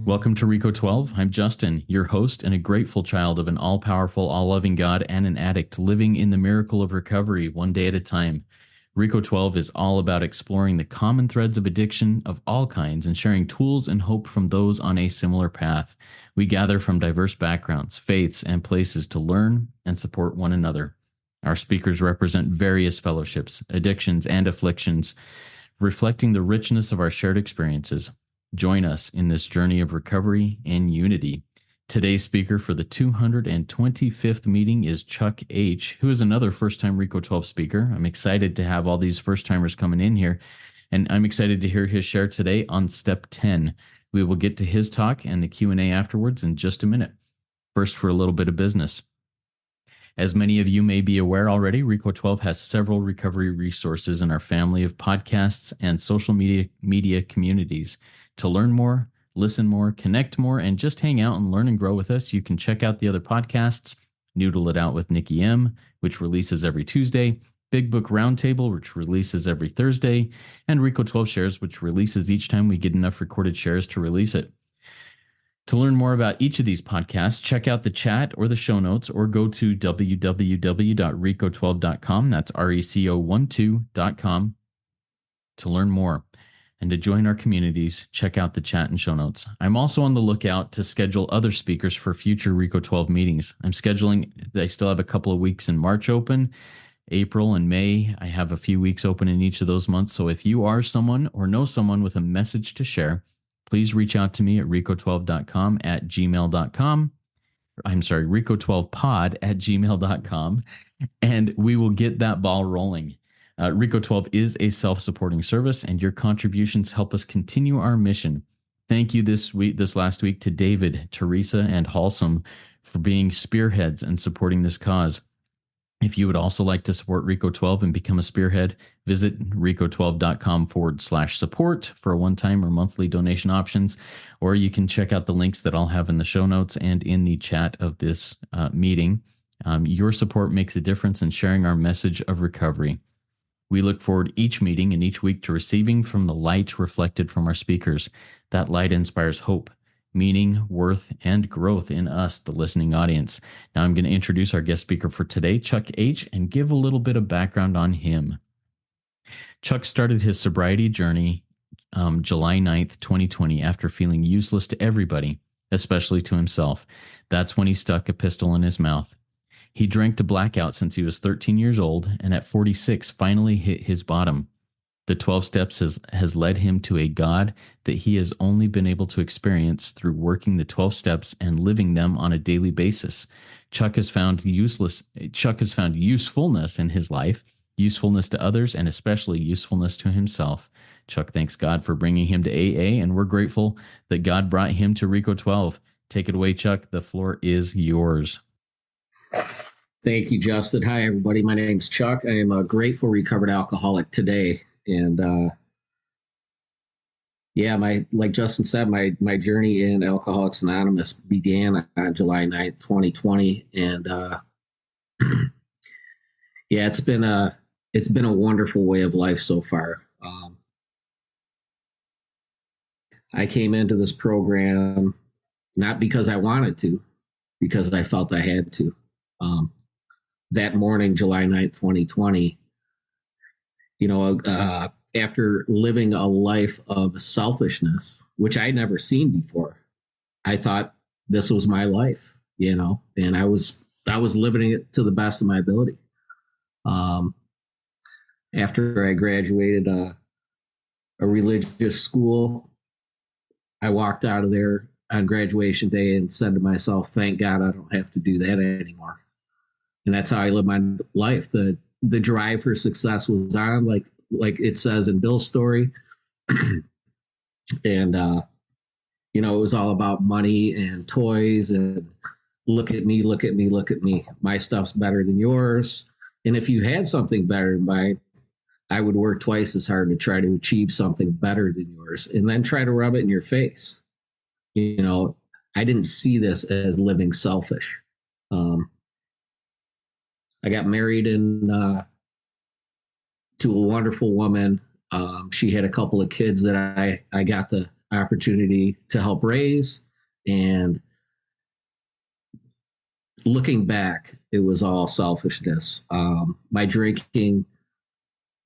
Welcome to Rico 12. I'm Justin, your host and a grateful child of an all-powerful, all-loving God and an addict living in the miracle of recovery one day at a time. Rico 12 is all about exploring the common threads of addiction of all kinds and sharing tools and hope from those on a similar path. We gather from diverse backgrounds, faiths, and places to learn and support one another. Our speakers represent various fellowships, addictions, and afflictions, reflecting the richness of our shared experiences. Join us in this journey of recovery and unity. Today's speaker for the 225th meeting is Chuck H., who is another first-time Rico 12 speaker. I'm excited to have all these first-timers coming in here, and I'm excited to hear his share today on Step 10. We will get to his talk and the Q&A afterwards in just a minute. First, for a little bit of business. As many of you may be aware already, Rico 12 has several recovery resources in our family of podcasts and social media communities. To learn more, listen more, connect more, and just hang out and learn and grow with us, you can check out the other podcasts, Noodle It Out with Nikki M., which releases every Tuesday, Big Book Roundtable, which releases every Thursday, and Rico 12 Shares, which releases each time we get enough recorded shares to release it. To learn more about each of these podcasts, check out the chat or the show notes, or go to www.rico12.com. That's RECO12.com to learn more. And to join our communities, check out the chat and show notes. I'm also on the lookout to schedule other speakers for future Rico 12 meetings. I still have a couple of weeks in March open. April and May, I have a few weeks open in each of those months. So if you are someone or know someone with a message to share, please reach out to me at rico12.com at gmail.com. I'm sorry, rico12pod at gmail.com, and we will get that ball rolling. Rico 12 is a self-supporting service, and your contributions help us continue our mission. Thank you this last week to David, Teresa, and Halsum for being spearheads and supporting this cause. If you would also like to support Rico 12 and become a spearhead, visit rico12.com/support for a one-time or monthly donation options, or you can check out the links that I'll have in the show notes and in the chat of this meeting. Your support makes a difference in sharing our message of recovery. We look forward each meeting and each week to receiving from the light reflected from our speakers. That light inspires hope, meaning, worth, and growth in us, the listening audience. Now I'm going to introduce our guest speaker for today, Chuck H., and give a little bit of background on him. Chuck started his sobriety journey July 9th, 2020, after feeling useless to everybody, especially to himself. That's when he stuck a pistol in his mouth. He drank to blackout since he was 13 years old, and at 46 finally hit his bottom. The 12 steps has led him to a God that he has only been able to experience through working the 12 steps and living them on a daily basis. Chuck has found usefulness in his life, usefulness to others, and especially usefulness to himself. Chuck thanks God for bringing him to AA, and we're grateful that God brought him to Rico 12. Take it away, Chuck. The floor is yours. Thank you, Justin. Hi, everybody. My name's Chuck. I am a grateful recovered alcoholic today. And like Justin said, my journey in Alcoholics Anonymous began on July 9th, 2020. And it's been a wonderful way of life so far. I came into this program not because I wanted to, because I felt I had to. That morning, July 9th, 2020, after living a life of selfishness, which I'd never seen before, I thought this was my life, and I was living it to the best of my ability. After I graduated a religious school, I walked out of there on graduation day and said to myself, thank God I don't have to do that anymore. And that's how I live my life. The drive for success was on, like it says in Bill's story. And, it was all about money and toys and look at me, look at me, look at me. My stuff's better than yours. And if you had something better than mine, I would work twice as hard to try to achieve something better than yours and then try to rub it in your face. I didn't see this as living selfish. I got married to a wonderful woman. She had a couple of kids that I got to opportunity to help raise. And looking back, it was all selfishness. My drinking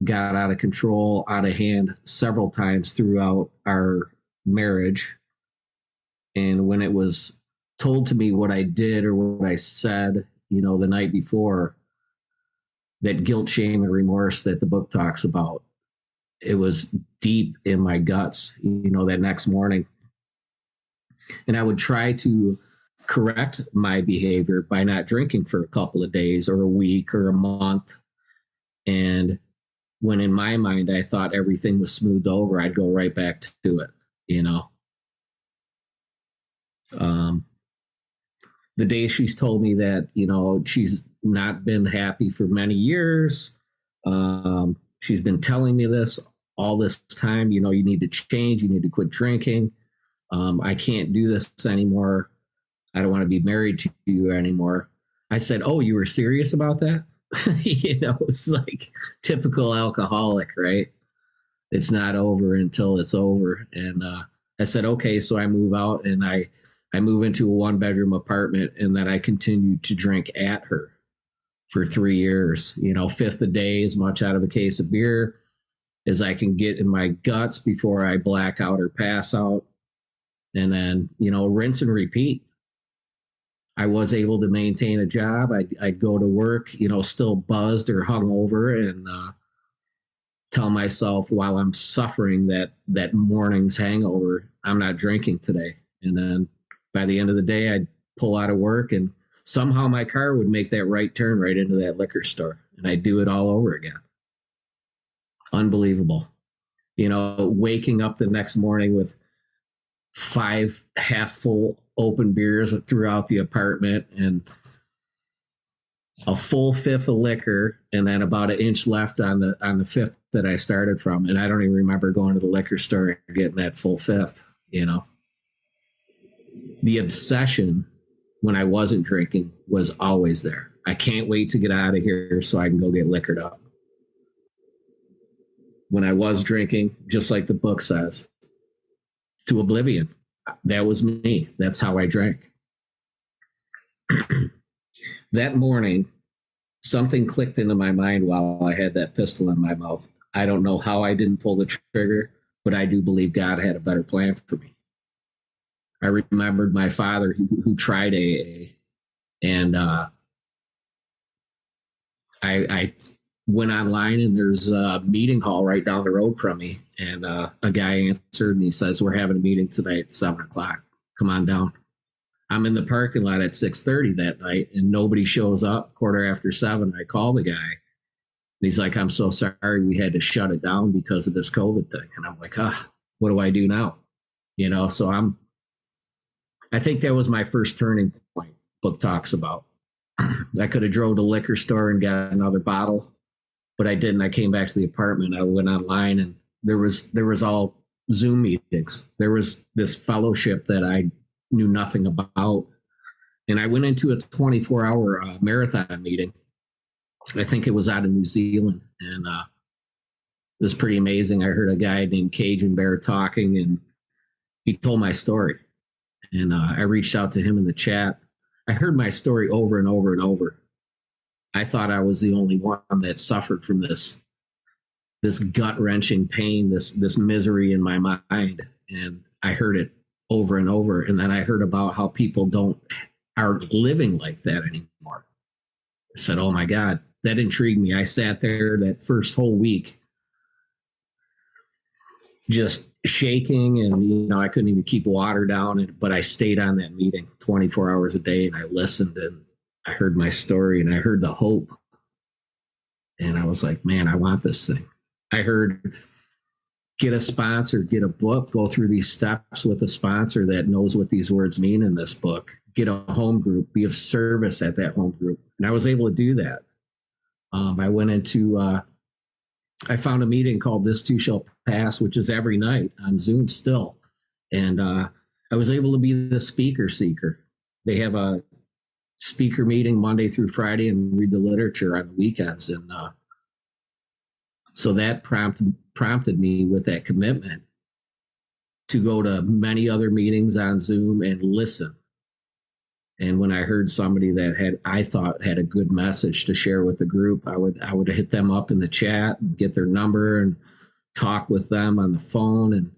got out of control, out of hand several times throughout our marriage. And when it was told to me what I did or what I said, the night before, that guilt, shame, and remorse that the book talks about, it was deep in my guts, that next morning. And I would try to correct my behavior by not drinking for a couple of days or a week or a month. And when in my mind I thought everything was smoothed over, I'd go right back to it. The day she's told me that, she's not been happy for many years. She's been telling me this all this time, you need to change, you need to quit drinking. I can't do this anymore. I don't want to be married to you anymore. I said, oh, you were serious about that? It's like typical alcoholic, right? It's not over until it's over. And I said, okay, so I move out and I move into a 1-bedroom apartment, and then I continued to drink at her for 3 years, fifth a day, as much out of a case of beer as I can get in my guts before I black out or pass out. And then, rinse and repeat. I was able to maintain a job. I'd go to work, still buzzed or hungover, and tell myself while I'm suffering that morning's hangover, I'm not drinking today. And then by the end of the day, I'd pull out of work, and somehow my car would make that right turn right into that liquor store, and I'd do it all over again. Unbelievable. Waking up the next morning with 5 half full open beers throughout the apartment and a full fifth of liquor, and then about an inch left on the fifth that I started from. And I don't even remember going to the liquor store and getting that full fifth. The obsession when I wasn't drinking was always there. I can't wait to get out of here so I can go get liquored up. When I was drinking, just like the book says, to oblivion. That was me. That's how I drank. That morning, something clicked into my mind while I had that pistol in my mouth. I don't know how I didn't pull the trigger, but I do believe God had a better plan for me. I remembered my father who tried AA, and I went online, and there's a meeting hall right down the road from me, and a guy answered, and he says, we're having a meeting tonight at 7:00. Come on down. I'm in the parking lot at 6:30 that night, and nobody shows up. 7:15, I call the guy, and he's like, I'm so sorry, we had to shut it down because of this COVID thing. And I'm like, what do I do now? So I think that was my first turning point. Book talks about. I could have drove to the liquor store and got another bottle, but I didn't. I came back to the apartment. I went online, and there was all Zoom meetings. There was this fellowship that I knew nothing about, and I went into a 24-hour marathon meeting. I think it was out of New Zealand, and it was pretty amazing. I heard a guy named Cajun Bear talking, and he told my story, and I reached out to him in the chat. I heard my story over and over and over. I thought I was the only one that suffered from this gut-wrenching pain, this misery in my mind. And I heard it over and over. And then I heard about how people aren't living like that anymore. I said, oh my God, that intrigued me. I sat there that first whole week just shaking, and I couldn't even keep water down, but I stayed on that meeting 24 hours a day, and I listened, and I heard my story, and I heard the hope, and I was like, man, I want this thing. I heard, get a sponsor, get a book, go through these steps with a sponsor that knows what these words mean in this book, get a home group, be of service at that home group. And I was able to do that. I went into I found a meeting called This Too Shall Pass, which is every night on Zoom still. And I was able to be the speaker seeker. They have a speaker meeting Monday through Friday and read the literature on the weekends. And so that prompted me with that commitment to go to many other meetings on Zoom and listen. And when I heard somebody that I thought had a good message to share with the group, I would hit them up in the chat and get their number and talk with them on the phone and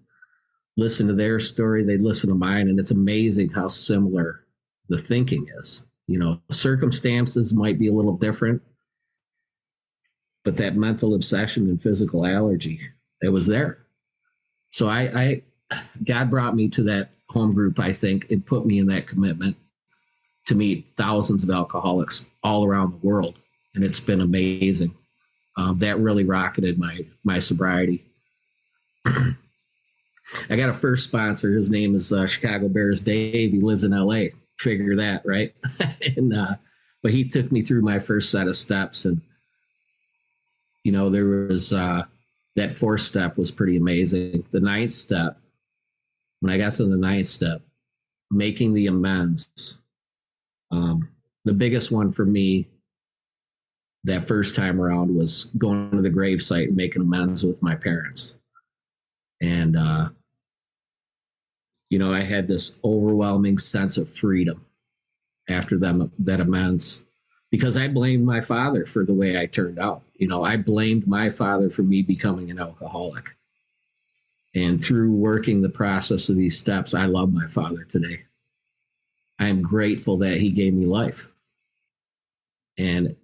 listen to their story. They'd listen to mine. And it's amazing how similar the thinking is. Circumstances might be a little different, but that mental obsession and physical allergy, it was there. So God brought me to that home group, I think, and put me in that commitment to meet thousands of alcoholics all around the world. And it's been amazing. That really rocketed my sobriety. I got a first sponsor. His name is Chicago Bears Dave. He lives in LA. Figure that, right? But he took me through my first set of steps. And, there was that fourth step was pretty amazing. The ninth step, when I got to the ninth step, making the amends. The biggest one for me that first time around was going to the gravesite and making amends with my parents. And, I had this overwhelming sense of freedom after that amends, because I blamed my father for the way I turned out. I blamed my father for me becoming an alcoholic. And through working the process of these steps, I love my father today. I am grateful that he gave me life. And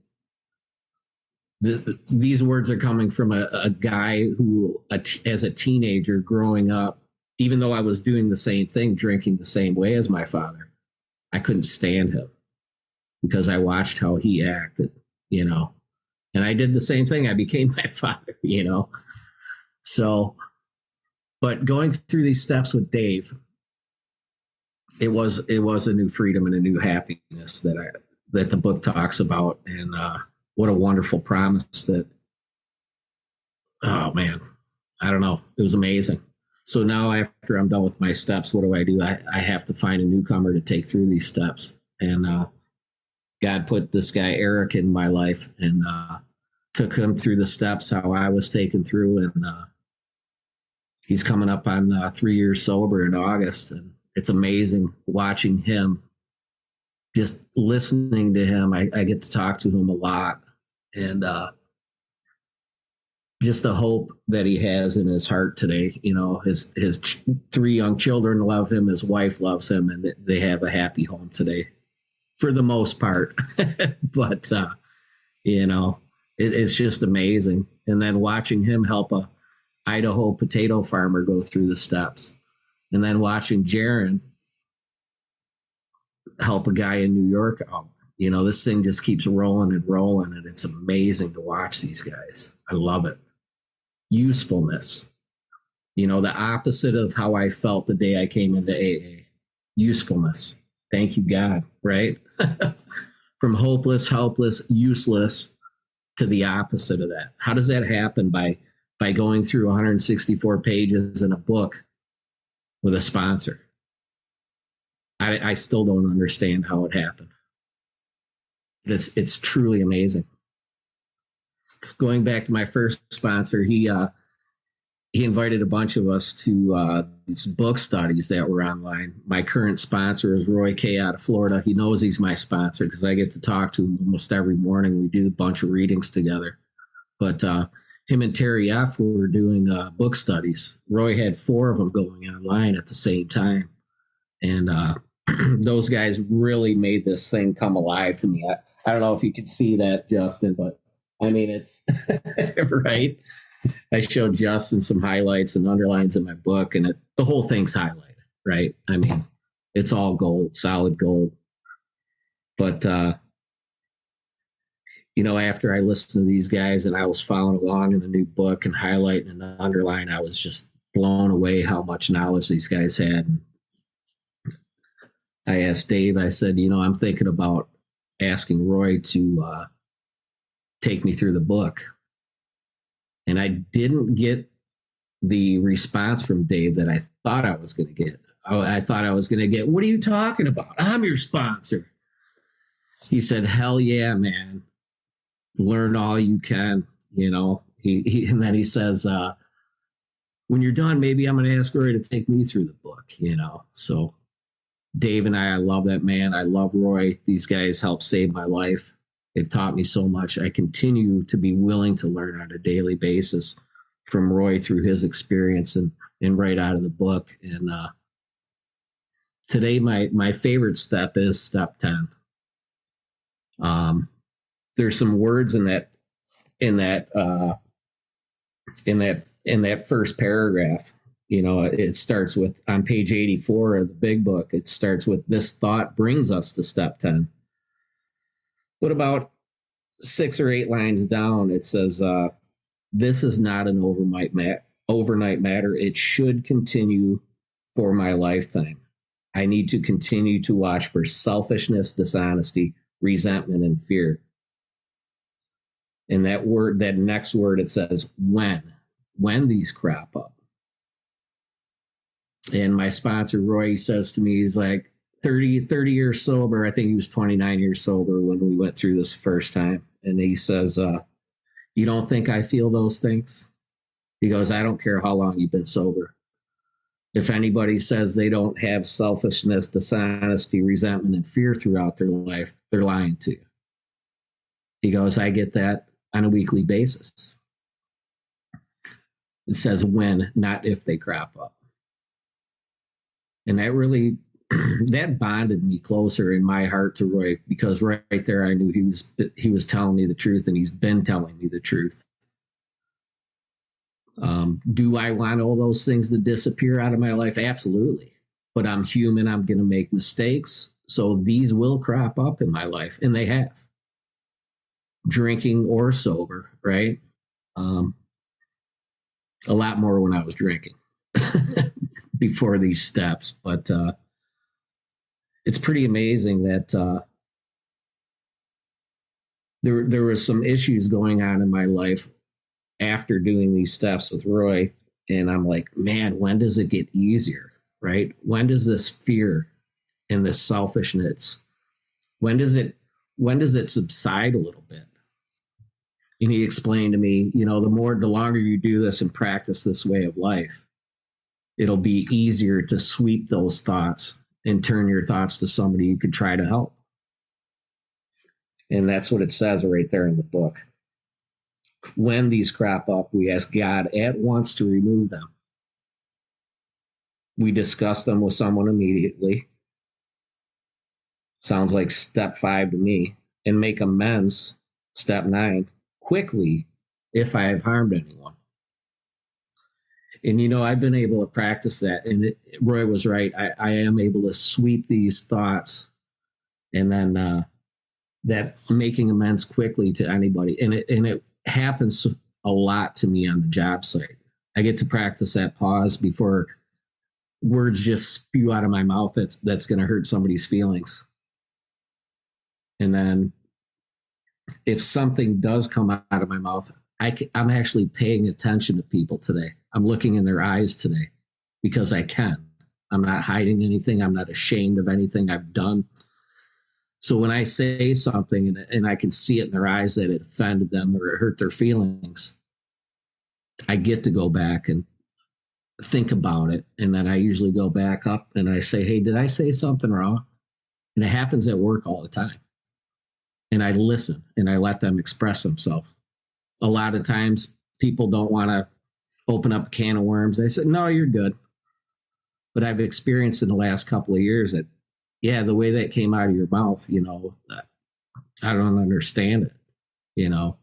these words are coming from a guy who, as a teenager growing up, even though I was doing the same thing, drinking the same way as my father, I couldn't stand him because I watched how he acted, and I did the same thing. I became my father, So, but going through these steps with Dave, it was a new freedom and a new happiness that the book talks about. And what a wonderful promise that, oh man, I don't know. It was amazing. So now after I'm done with my steps, what do? I have to find a newcomer to take through these steps. And God put this guy, Eric, in my life, and took him through the steps, how I was taken through. And he's coming up on 3 years sober in August. And it's amazing watching him, just listening to him. I get to talk to him a lot. And just the hope that he has in his heart today. His 3 young children love him. His wife loves him, and they have a happy home today for the most part. But, it's just amazing. And then watching him help a Idaho potato farmer go through the steps, and then watching Jaron help a guy in New York. This thing just keeps rolling and rolling, and it's amazing to watch these guys. I love it. Usefulness, the opposite of how I felt the day I came into AA. Usefulness. Thank you, God, right? From hopeless, helpless, useless to the opposite of that. How does that happen? By going through 164 pages in a book with a sponsor. I still don't understand how it happened. It's truly amazing. Going back to my first sponsor, he invited a bunch of us to these book studies that were online. My current sponsor is Roy K. out of Florida. He knows he's my sponsor because I get to talk to him almost every morning. We do a bunch of readings together. But him and Terry F. were doing book studies. Roy had 4 of them going online at the same time. And those guys really made this thing come alive to me. I don't know if you could see that, Justin, but I mean, it's right. I showed Justin some highlights and underlines in my book, and the whole thing's highlighted, right? I mean, it's all gold, solid gold. But, after I listened to these guys and I was following along in the new book and highlighting and underline, I was just blown away how much knowledge these guys had. And I asked Dave, I said, I'm thinking about asking Roy to take me through the book. And I didn't get the response from Dave that I thought I was going to get. I thought I was going to get, what are you talking about? I'm your sponsor. He said, hell yeah, man. Learn all you can, He and then he says, when you're done, maybe I'm going to ask Roy to take me through the book, So Dave and I love that man. I love Roy. These guys helped save my life. They've taught me so much. I continue to be willing to learn on a daily basis from Roy through his experience and right out of the book. And today, my favorite step is step 10. There's some words in that in that first paragraph. It starts with, on page 84 of the big book, it starts with, this thought brings us to step 10. But about 6 or 8 lines down, it says, this is not an overnight matter. It should continue for my lifetime. I need to continue to watch for selfishness, dishonesty, resentment, and fear. And that next word, it says, when these crop up. And my sponsor, Roy, says to me, he's like, 30 years sober. I think he was 29 years sober when we went through this first time. And he says, you don't think I feel those things? He goes, I don't care how long you've been sober. If anybody says they don't have selfishness, dishonesty, resentment, and fear throughout their life, they're lying to you. He goes, I get that on a weekly basis. It says when, not if they crop up. And that really, that bonded me closer in my heart to Roy, because right there I knew he was telling me the truth, and he's been telling me the truth. Do I want all those things to disappear out of my life? Absolutely. But I'm human. I'm going to make mistakes. So these will crop up in my life, and they have. Drinking or sober, right? A lot more when I was drinking before these steps. But it's pretty amazing that there was some issues going on in my life after doing these steps with Roy. And I'm like, man, when does it get easier, right? When does this fear and this selfishness, when does it subside a little bit? And he explained to me, the longer you do this and practice this way of life, it'll be easier to sweep those thoughts and turn your thoughts to somebody you could try to help. And that's what it says right there in the book. When these crop up, we ask God at once to remove them. We discuss them with someone immediately. Sounds like step 5 to me. And make amends, step 9, quickly if I have harmed anyone. And, I've been able to practice that. And Roy was right. I am able to sweep these thoughts, and then that making amends quickly to anybody. And it happens a lot to me on the job site. I get to practice that pause before words just spew out of my mouth that's going to hurt somebody's feelings. And then if something does come out of my mouth, I'm actually paying attention to people today. I'm looking in their eyes today because I can. I'm not hiding anything. I'm not ashamed of anything I've done. So when I say something and I can see it in their eyes that it offended them or it hurt their feelings, I get to go back and think about it. And then I usually go back up and I say, hey, did I say something wrong? And it happens at work all the time. And I listen and I let them express themselves. A lot of times people don't want to open up a can of worms. They say, no, you're good. But I've experienced in the last couple of years that, yeah, the way that came out of your mouth, I don't understand it.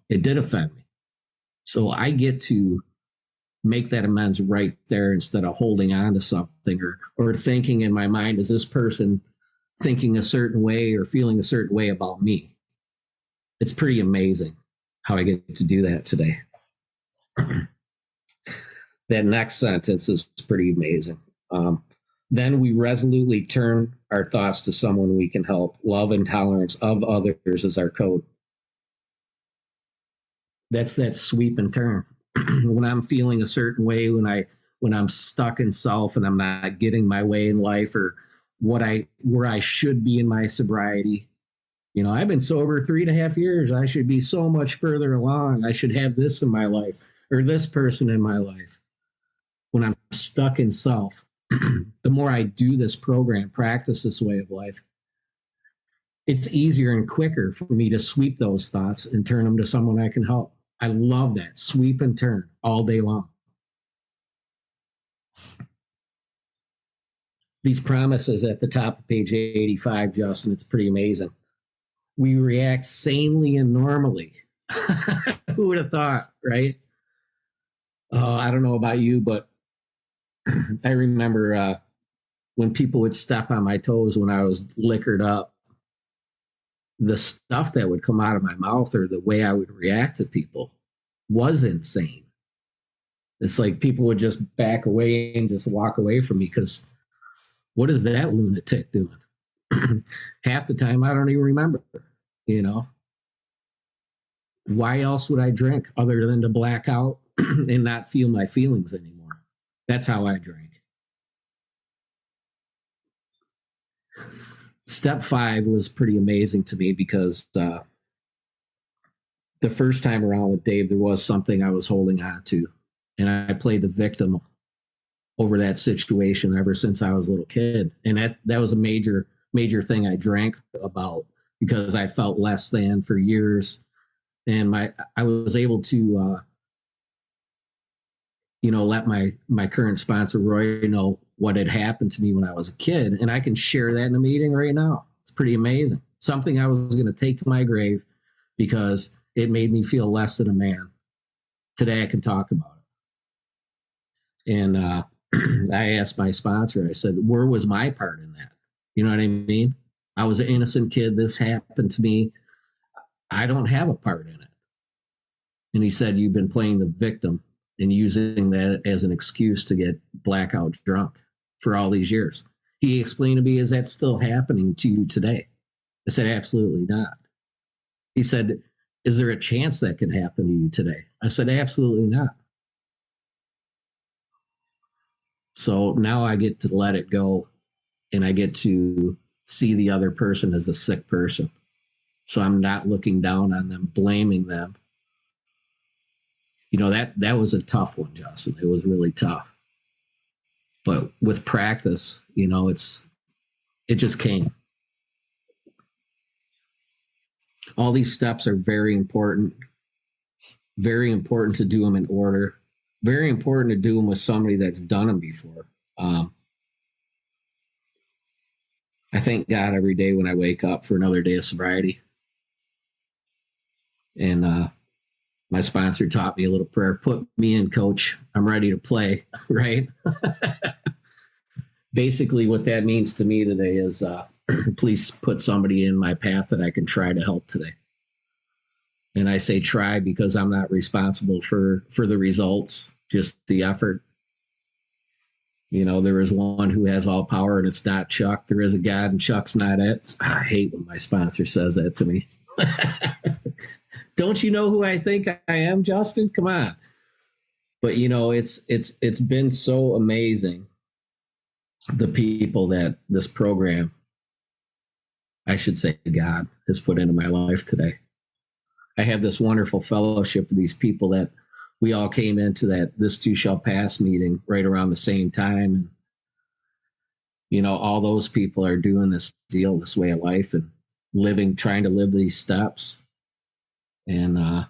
It did offend me. So I get to make that amends right there instead of holding on to something or thinking in my mind, is this person thinking a certain way or feeling a certain way about me? It's pretty amazing how I get to do that today. That next sentence is pretty amazing. Then we resolutely turn our thoughts to someone we can help. Love and tolerance of others is our code. That's that sweep and turn. When I'm feeling a certain way, when I'm stuck in self and I'm not getting my way in life or where I should be in my sobriety. I've been sober 3.5 years. I should be so much further along. I should have this in my life or this person in my life. when I'm stuck in self, the more I do this program, practice this way of life, it's easier and quicker for me to sweep those thoughts and turn them to someone I can help. I love that. Sweep and turn all day long. These promises at the top of page 85, Justin, it's pretty amazing. We react sanely and normally. Who would have thought, right? I don't know about you, but I remember when people would step on my toes when I was liquored up, the stuff that would come out of my mouth or the way I would react to people was insane. It's like people would just back away and just walk away from me because what is that lunatic doing? Half the time I don't even remember, you know. Why else would I drink other than to black out and not feel my feelings anymore? That's how I drank. Step 5 was pretty amazing to me because the first time around with Dave, there was something I was holding on to. And I played the victim over that situation ever since I was a little kid. And that was a major thing I drank about because I felt less than for years. And I was able to, let my current sponsor, Roy, know what had happened to me when I was a kid. And I can share that in a meeting right now. It's pretty amazing. Something I was going to take to my grave because it made me feel less than a man. Today I can talk about it. And I asked my sponsor, I said, where was my part in that? You know what I mean? I was an innocent kid. This happened to me. I don't have a part in it. And he said, you've been playing the victim and using that as an excuse to get blackout drunk for all these years. He explained to me, is that still happening to you today? I said, absolutely not. He said, is there a chance that can happen to you today? I said, absolutely not. So now I get to let it go and I get to see the other person as a sick person. So I'm not looking down on them, blaming them. That was a tough one, Justin. It was really tough. But with practice, it just came. All these steps are very important to do them in order, very important to do them with somebody that's done them before. I thank God every day when I wake up for another day of sobriety. And my sponsor taught me a little prayer, put me in, coach. I'm ready to play, right? Basically, what that means to me today is please put somebody in my path that I can try to help today. And I say try because I'm not responsible for the results, just the effort. There is one who has all power, and it's not Chuck. There is a God, and Chuck's not it. I hate when my sponsor says that to me. Don't you know who I think I am, Justin? Come on. But it's been so amazing, the people that this program, I should say God, has put into my life today. I have this wonderful fellowship with these people that we all came into that This Too Shall Pass meeting right around the same time. And, all those people are doing this deal, this way of life and trying to live these steps. And I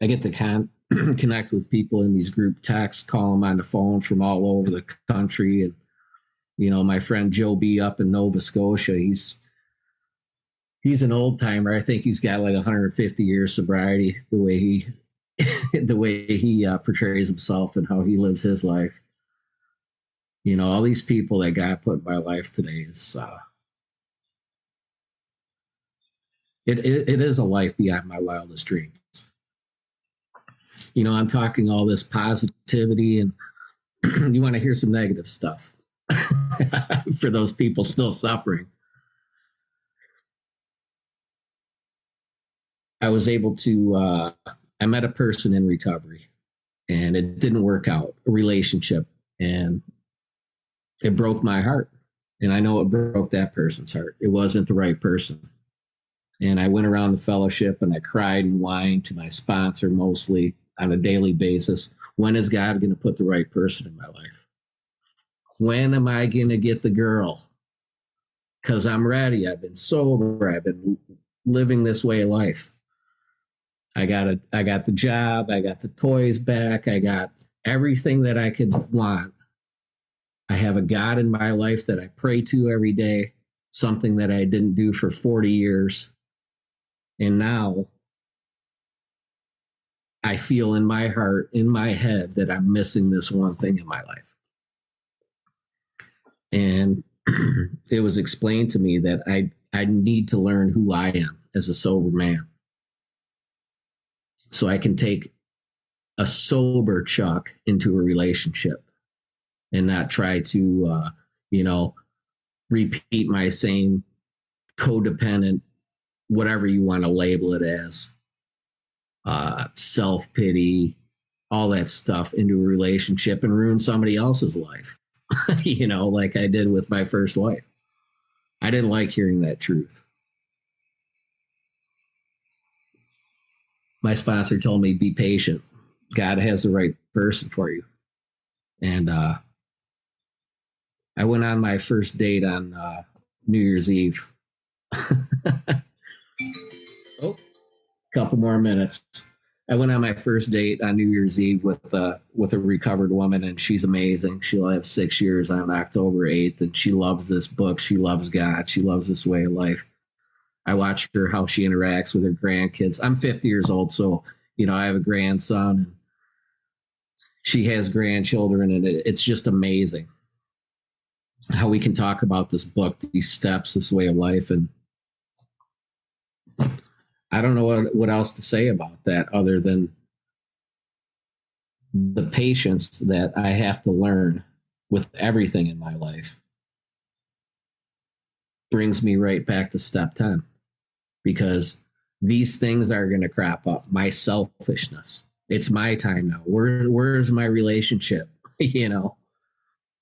get to connect with people in these group texts, call them on the phone from all over the country. And, my friend Joe B up in Nova Scotia, he's an old timer. I think he's got like 150 years sobriety, the way he portrays himself and how he lives his life. All these people that God put in my life today is it is a life beyond my wildest dreams. I'm talking all this positivity, and you want to hear some negative stuff for those people still suffering. I was able to, I met a person in recovery, and it didn't work out, a relationship, and it broke my heart. And I know it broke that person's heart. It wasn't the right person. And I went around the fellowship and I cried and whined to my sponsor mostly on a daily basis. When is God going to put the right person in my life? When am I going to get the girl? Because I'm ready. I've been sober. I've been living this way of life. I got the job. I got the toys back. I got everything that I could want. I have a God in my life that I pray to every day, something that I didn't do for 40 years. And now I feel in my heart, in my head, that I'm missing this one thing in my life. And it was explained to me that I need to learn who I am as a sober man. So I can take a sober Chuck into a relationship and not try to, repeat my same codependent, whatever you want to label it as, self pity, all that stuff into a relationship and ruin somebody else's life, like I did with my first wife. I didn't like hearing that truth. My sponsor told me, be patient. God has the right person for you. And I went on my first date on New Year's Eve. Oh, couple more minutes. I went on my first date on New Year's Eve with a recovered woman, and she's amazing. She'll have 6 years on October 8th, and she loves this book. She loves God. She loves this way of life. I watch her, how she interacts with her grandkids. I'm 50 years old, so, I have a grandson, and she has grandchildren, and it's just amazing how we can talk about this book, these steps, this way of life. And I don't know what else to say about that other than the patience that I have to learn with everything in my life brings me right back to step 10, because these things are going to crop up. My selfishness. It's my time now. Where's my relationship?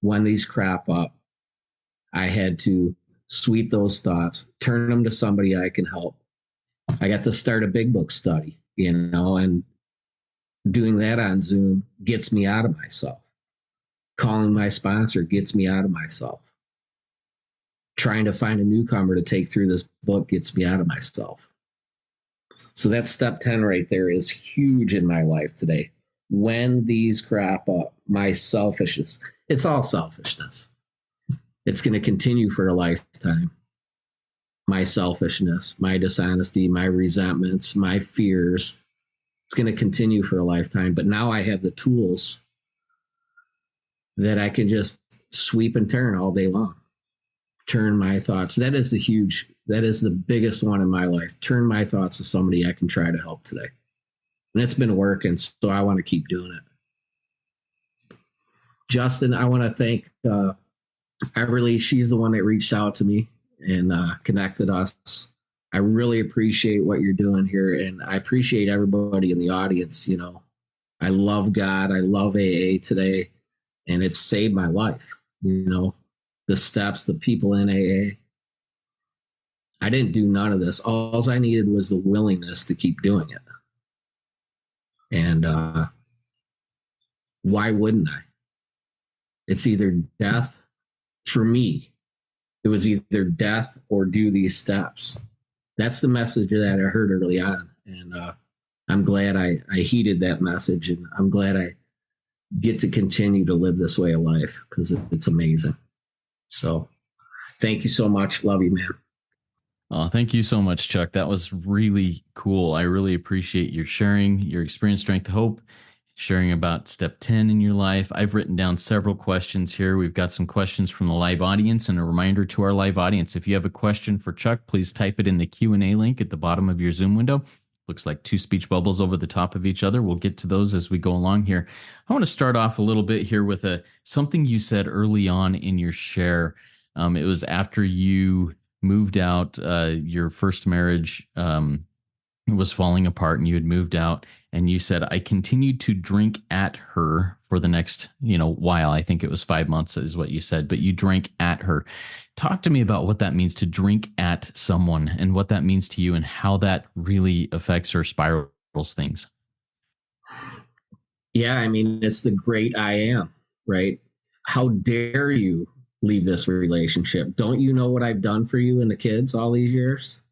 When these crop up, I had to sweep those thoughts, turn them to somebody I can help. I got to start a big book study, and doing that on Zoom gets me out of myself. Calling my sponsor gets me out of myself. Trying to find a newcomer to take through this book gets me out of myself. So that step 10 right there is huge in my life today. When these crop up, my selfishness, it's all selfishness. It's going to continue for a lifetime. My selfishness, my dishonesty, my resentments, my fears, it's going to continue for a lifetime. But now I have the tools that I can just sweep and turn all day long. Turn my thoughts. That is the biggest one in my life. Turn my thoughts to somebody I can try to help today. And it's been working, so I want to keep doing it. Justin, I want to thank Everly. She's the one that reached out to me and connected us. I really appreciate what you're doing here, and I appreciate everybody in the audience. I love God. I love AA today, and it's saved my life. The steps, the people in AA. I didn't do none of this. All I needed was the willingness to keep doing it. And why wouldn't I? It's either death. For me, it was either death or do these steps. That's the message that I heard early on. And I'm glad I heeded that message. And I'm glad I get to continue to live this way of life, because it's amazing. So thank you so much. Love you, man. Oh, thank you so much, Chuck. That was really cool. I really appreciate your sharing your experience, strength, hope, sharing about step 10 in your life. I've written down several questions here. We've got some questions from the live audience, and a reminder to our live audience, if you have a question for Chuck, please type it in the Q&A link at the bottom of your Zoom window. Looks like two speech bubbles over the top of each other. We'll get to those as we go along here. I want to start off a little bit here with something you said early on in your share. It was after you moved out, your first marriage was falling apart, and you had moved out, and you said, I continued to drink at her for the next, while. I think it was 5 months is what you said, but you drank at her. Talk to me about what that means to drink at someone, and what that means to you, and how that really affects or spirals things. Yeah, I mean, it's the great I am, right? How dare you leave this relationship? Don't you know what I've done for you and the kids all these years?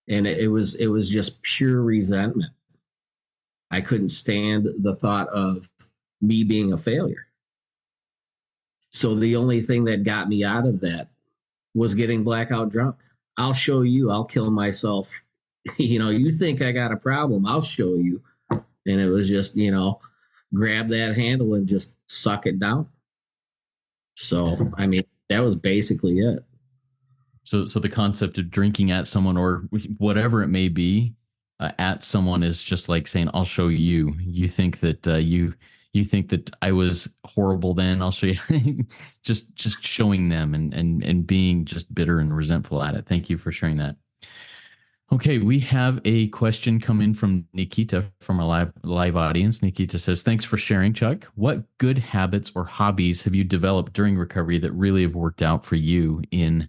And it was just pure resentment. I couldn't stand the thought of me being a failure. So the only thing that got me out of that was getting blackout drunk. I'll show you, I'll kill myself. You think I got a problem, I'll show you. And it was just, grab that handle and just suck it down. Yeah. So, I mean, that was basically it. So the concept of drinking at someone or whatever it may be, at someone is just like saying, "I'll show you." You think that you think that I was horrible then. I'll show you. Just showing them and being just bitter and resentful at it. Thank you for sharing that. Okay, we have a question come in from Nikita from our live audience. Nikita says, "Thanks for sharing, Chuck. What good habits or hobbies have you developed during recovery that really have worked out for you in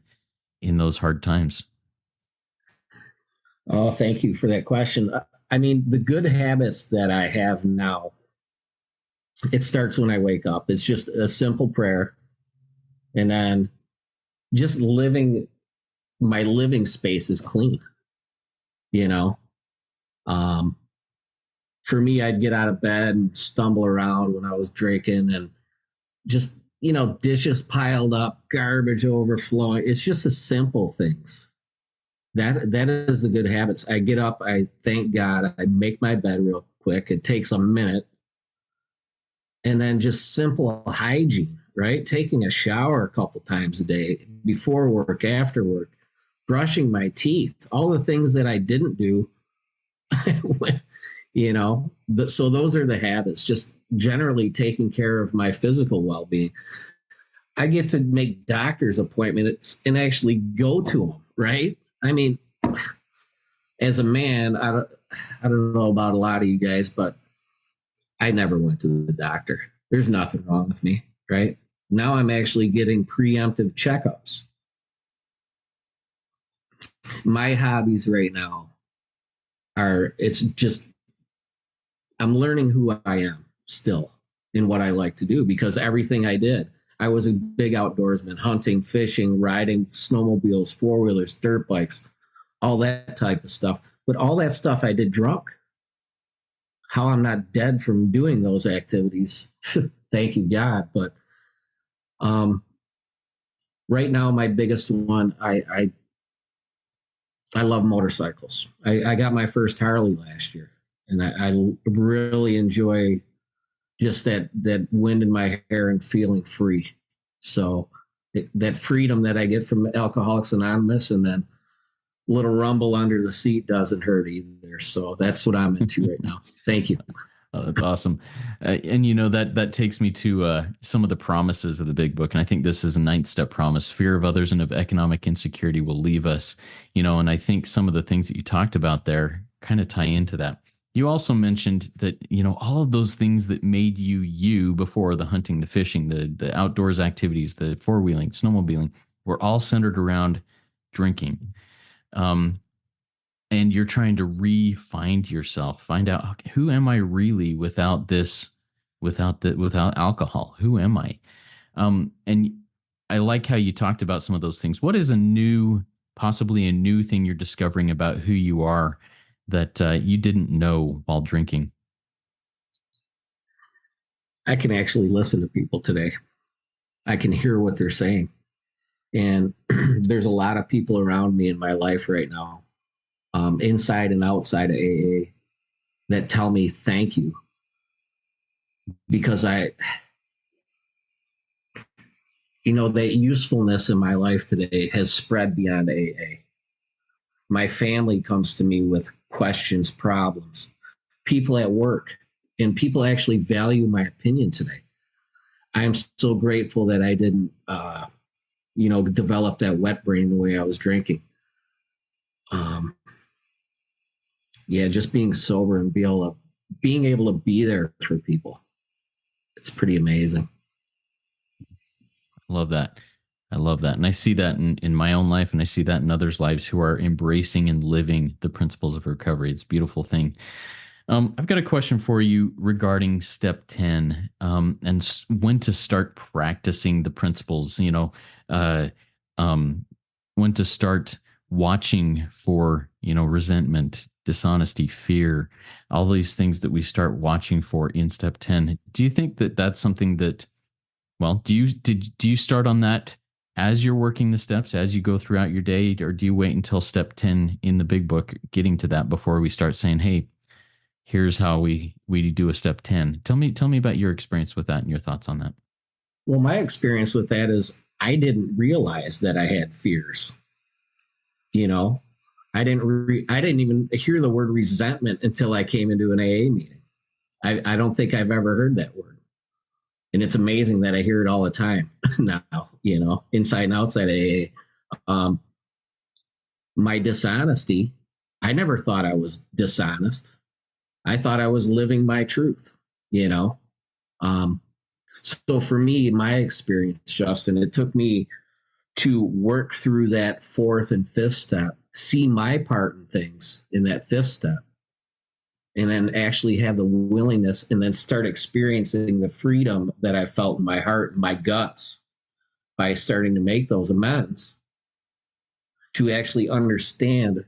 those hard times?" Oh, thank you for that question. I mean, the good habits that I have now, it starts when I wake up. It's just a simple prayer. And then just my living space is clean, you know? Um, for me, I'd get out of bed and stumble around when I was drinking and just, dishes piled up, garbage overflowing. It's just the simple things. That is the good habits. I get up, I thank God, I make my bed real quick. It takes a minute. And then just simple hygiene, right? Taking a shower a couple times a day, before work, after work, brushing my teeth, all the things that I didn't do. So those are the habits, just generally taking care of my physical well-being. I get to make doctor's appointments and actually go to them, right? I mean, as a man, I don't know about a lot of you guys, but I never went to the doctor. There's nothing wrong with me, right? Now I'm actually getting preemptive checkups. My hobbies right now it's just, I'm learning who I am still in what I like to do, because everything I did, I was a big outdoorsman, hunting, fishing, riding snowmobiles, four wheelers, dirt bikes, all that type of stuff. But all that stuff I did drunk. How I'm not dead from doing those activities, thank you God. But um, right now, my biggest one, I love motorcycles. I got my first Harley last year, and I really enjoy just that wind in my hair and feeling free. So that freedom that I get from Alcoholics Anonymous, and then little rumble under the seat doesn't hurt either. So that's what I'm into right now. Thank you. Oh, that's awesome. And that takes me to some of the promises of the big book. And I think this is a ninth step promise. Fear of others and of economic insecurity will leave us. And I think some of the things that you talked about there kind of tie into that. You also mentioned that, all of those things that made you before, the hunting, the fishing, the outdoors activities, the four-wheeling, snowmobiling, were all centered around drinking. Um, and you're trying to re-find yourself, find out, okay, who am I really without this, without alcohol? Who am I? And I like how you talked about some of those things. What is possibly a new thing you're discovering about who you are that you didn't know while drinking? I can actually listen to people today. I can hear what they're saying. And there's a lot of people around me in my life right now, inside and outside of AA, that tell me thank you, because that usefulness in my life today has spread beyond AA. My family comes to me with questions, problems, people at work, and people actually value my opinion today. I'm so grateful that I didn't, develop that wet brain the way I was drinking. Um, yeah, just being sober and being able to be there for people. It's pretty amazing. I love that. I love that. And I see that in my own life, and I see that in others' lives who are embracing and living the principles of recovery. It's a beautiful thing. I've got a question for you regarding step 10, and when to start practicing the principles, uh, um, when to start watching for, resentment, dishonesty, fear, all these things that we start watching for in step 10. Do you think that that's something that, well, do you start on that as you're working the steps, as you go throughout your day, or do you wait until step 10 in the big book, getting to that before we start saying, hey, here's how we do a step 10. Tell me about your experience with that and your thoughts on that. Well, my experience with that is I didn't realize that I had fears. You know, I didn't even hear the word resentment until I came into an AA meeting. I don't think I've ever heard that word. And it's amazing that I hear it all the time now, inside and outside AA. My dishonesty, I never thought I was dishonest. I thought I was living my truth, you know. Um, so for me, my experience, Justin, it took me to work through that fourth and fifth step, see my part in things in that fifth step, and then actually have the willingness and then start experiencing the freedom that I felt in my heart and my guts by starting to make those amends to actually understand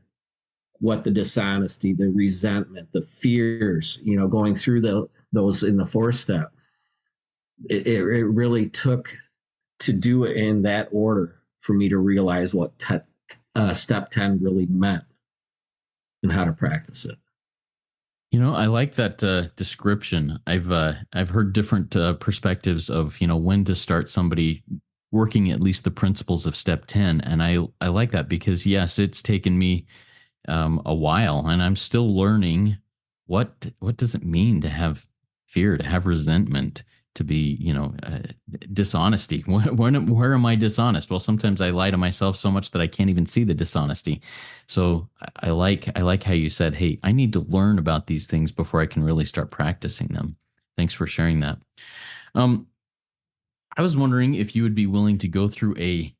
what the dishonesty, the resentment, the fears, going through those in the fourth step. It really took to do it in that order for me to realize what step 10 really meant and how to practice it. I like that description. I've heard different perspectives of when to start somebody working at least the principles of step 10, and I like that because yes, it's taken me a while, and I'm still learning what does it mean to have fear, to have resentment, to be dishonesty. Where am I dishonest? Well, sometimes I lie to myself so much that I can't even see the dishonesty. So I like how you said, hey, I need to learn about these things before I can really start practicing them. Thanks for sharing that. Um, I was wondering if you would be willing to go through a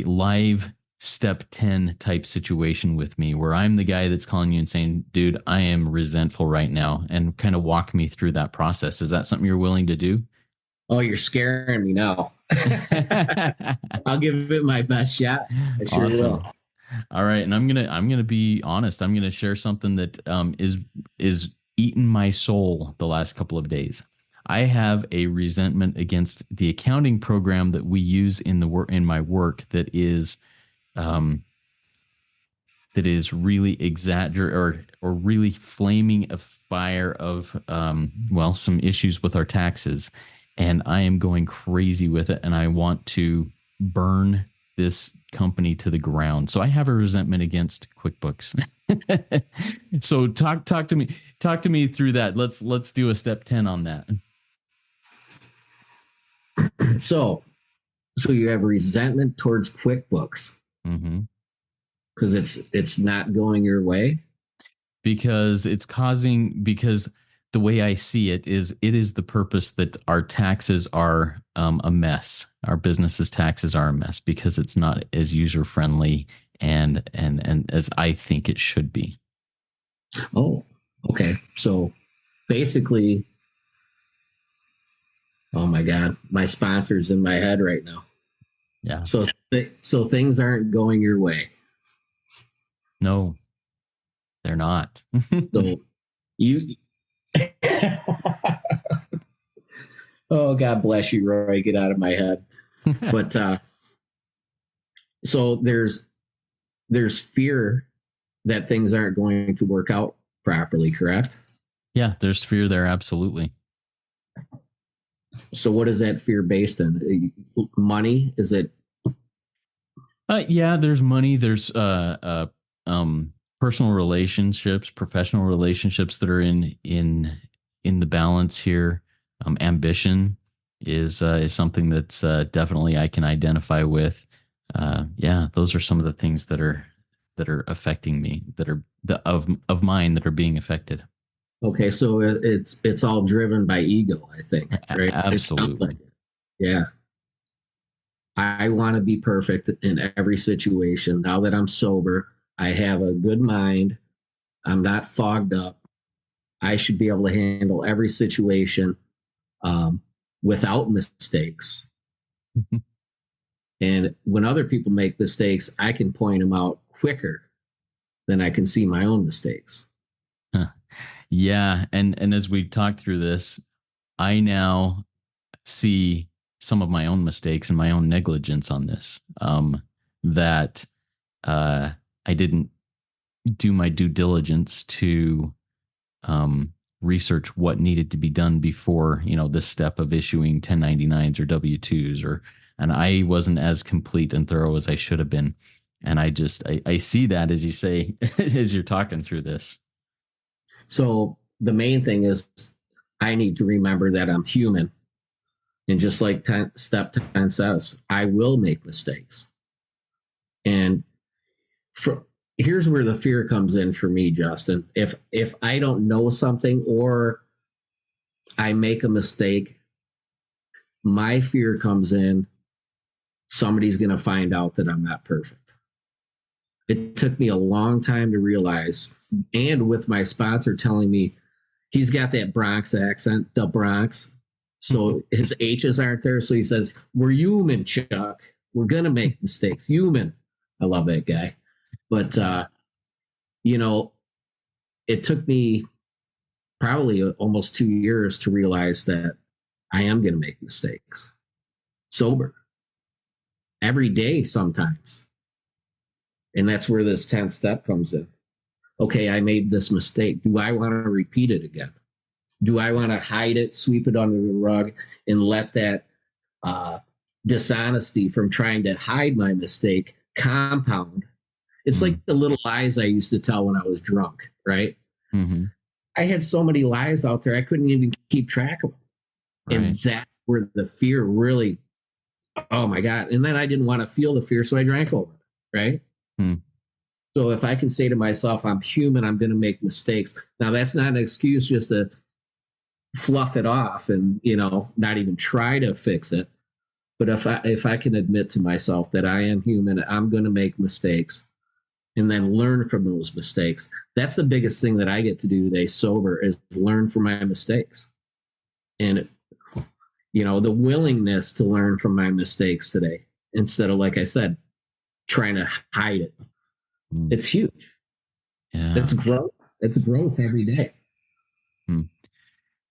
live step 10 type situation with me where I'm the guy that's calling you and saying, dude, I am resentful right now, and kind of walk me through that process. Is that something you're willing to do? Oh, you're scaring me now. I'll give it my best shot. I sure will. Awesome. All right, and I'm gonna be honest. I'm gonna share something that is eaten my soul the last couple of days. I have a resentment against the accounting program that we use in the work in my work um, that is really exaggerate or really flaming a fire of well, some issues with our taxes, and I am going crazy with it, and I want to burn this company to the ground. So I have a resentment against QuickBooks. So talk to me through that. Let's do a step 10 on that. So you have resentment towards QuickBooks Mm-hmm. because it's not going your way. Because the way I see it is the purpose that our taxes are a mess. Our business's taxes are a mess because it's not as user friendly and as I think it should be. Oh, okay. So basically, oh my God, my sponsor's in my head right now. Yeah. So things aren't going your way. No, they're not. So you, oh God bless you, Roy. Get out of my head. But so there's fear that things aren't going to work out properly, correct? Yeah, there's fear there. Absolutely. So what is that fear based on? Money? Is it? Yeah, there's money. There's personal relationships, professional relationships that are in the balance here. Ambition is something that's definitely I can identify with. Yeah, those are some of the things that are affecting me, that are of mine that are being affected. Okay, so it's all driven by ego, I think, right? It sounds like Absolutely. it. Yeah. I want to be perfect in every situation. Now that I'm sober, I have a good mind. I'm not fogged up. I should be able to handle every situation um, without mistakes. And when other people make mistakes, I can point them out quicker than I can see my own mistakes. Huh. Yeah, and as we talk through this, I now see some of my own mistakes and my own negligence on this. That uh, I didn't do my due diligence to research what needed to be done before, this step of issuing 1099s or W-2s, and I wasn't as complete and thorough as I should have been. And I see that, as you say, as you're talking through this. So the main thing is I need to remember that I'm human. And just like step 10 says, I will make mistakes. And for, here's where the fear comes in for me, Justin. If I don't know something or I make a mistake, my fear comes in, somebody's going to find out that I'm not perfect. It took me a long time to realize, and with my sponsor telling me he's got that Bronx accent, the Bronx. So his H's aren't there. So he says, we're human, Chuck. We're going to make mistakes. Human. I love that guy. But, you know, it took me probably almost 2 years to realize that I am going to make mistakes. Sober. Every day sometimes. And that's where this 10th step comes in. Okay, I made this mistake. Do I want to repeat it again? Do I want to hide it, sweep it under the rug, and let that dishonesty from trying to hide my mistake compound? It's like the little lies I used to tell when I was drunk, right? Mm-hmm. I had so many lies out there, I couldn't even keep track of them. Right. And that's where the fear really, oh my God. And then I didn't want to feel the fear, so I drank over it, right? Mm. So if I can say to myself, I'm human, I'm going to make mistakes. Now, that's not an excuse just to fluff it off and, not even try to fix it. But if I can admit to myself that I am human, I'm going to make mistakes and then learn from those mistakes. That's the biggest thing that I get to do today sober is learn from my mistakes. And, the willingness to learn from my mistakes today instead of, like I said, trying to hide it. It's huge. Yeah. It's growth. It's growth every day.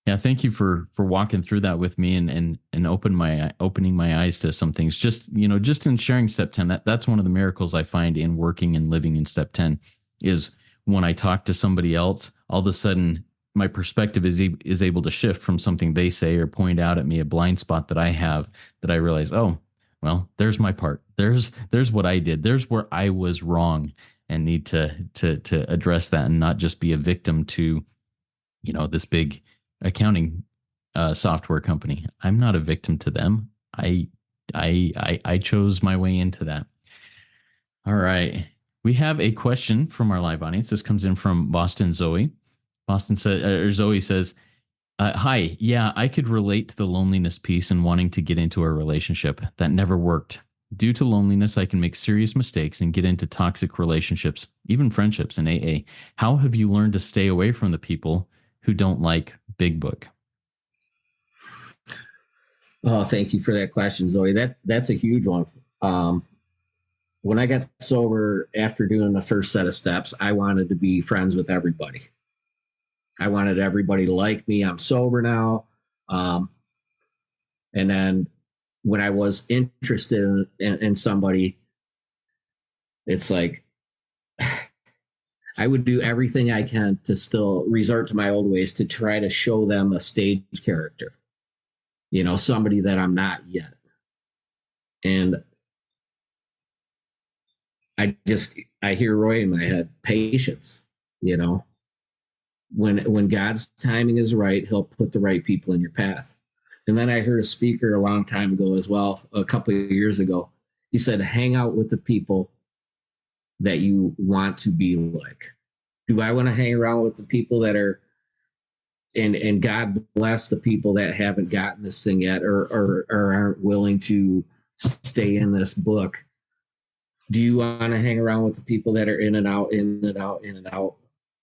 Yeah, thank you for walking through that with me and opening my eyes to some things. Just in sharing step 10, that's one of the miracles I find in working and living in step 10 is when I talk to somebody else, all of a sudden my perspective is able to shift from something they say or point out at me a blind spot that I have, that I realize, oh, well, there's my part. There's what I did. There's where I was wrong and need to address that and not just be a victim to this big accounting software company. I'm not a victim to them. I chose my way into that. All right. We have a question from our live audience. This comes in from Boston Zoe. Zoe says, hi, yeah, I could relate to the loneliness piece and wanting to get into a relationship. That never worked. Due to loneliness, I can make serious mistakes and get into toxic relationships, even friendships in AA. How have you learned to stay away from the people who don't like Big Book? Oh, thank you for that question, Zoe. That's a huge one. When I got sober after doing the first set of steps, I wanted to be friends with everybody. I wanted everybody to like me. I'm sober now. And then when I was interested in somebody, it's like I would do everything I can to still resort to my old ways to try to show them a stage character, somebody that I'm not yet. And I hear Roy in my head, patience, when God's timing is right, he'll put the right people in your path. And then I heard a speaker a long time ago as well, a couple of years ago. He said, hang out with the people that you want to be like. Do I want to hang around with the people that are, and God bless the people that haven't gotten this thing yet or aren't willing to stay in this book? Do you want to hang around with the people that are in and out, in and out, in and out,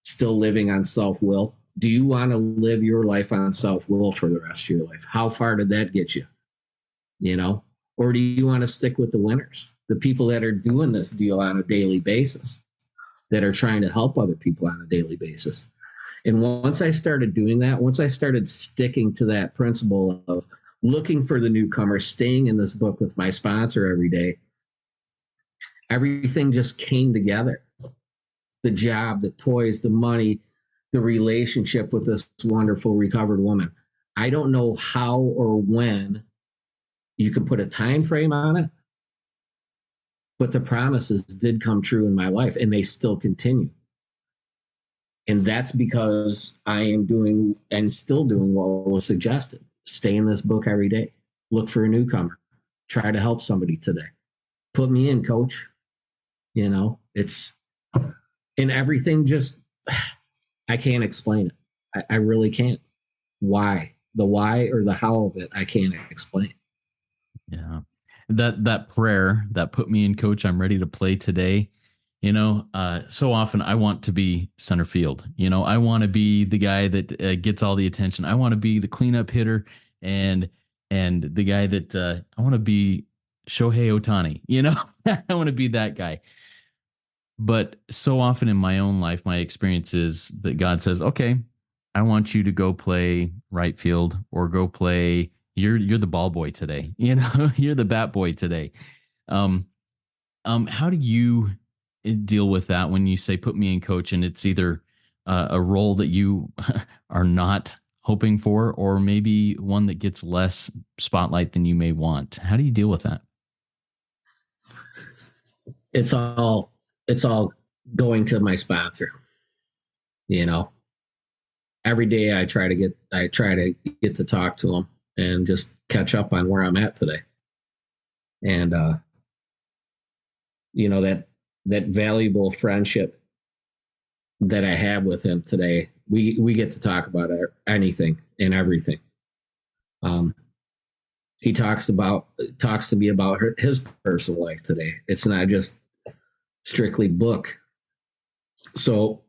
still living on self-will? Do you want to live your life on self-will for the rest of your life? How far did that get you? You know, or do you want to stick with the winners, the people that are doing this deal on a daily basis, that are trying to help other people on a daily basis? And once I started doing that, once I started sticking to that principle of looking for the newcomer, staying in this book with my sponsor every day, everything just came together. The job, the toys, the money, the relationship with this wonderful recovered woman. I don't know how or when you can put a time frame on it, but the promises did come true in my life, and they still continue. And that's because I am doing and still doing what was suggested. Stay in this book every day. Look for a newcomer. Try to help somebody today. Put me in, coach. You know, it's, and everything just, I can't explain it. I really can't. Why? The why or the how of it, I can't explain. Yeah. That prayer that put me in, coach, I'm ready to play today. So often I want to be center field. I want to be the guy that gets all the attention. I want to be the cleanup hitter and the guy that I want to be Shohei Ohtani. I want to be that guy. But so often in my own life, my experience is that God says, "Okay, I want you to go play right field or go play. You're the ball boy today. You're the bat boy today." Um, how do you deal with that when you say put me in, coach, and it's either a role that you are not hoping for, or maybe one that gets less spotlight than you may want? How do you deal with that? It's all going to my sponsor. You know, every day I try to get to talk to him and just catch up on where I'm at today. And that valuable friendship that I have with him today, we get to talk about anything and everything. He talks to me about his personal life today. It's not just strictly book. So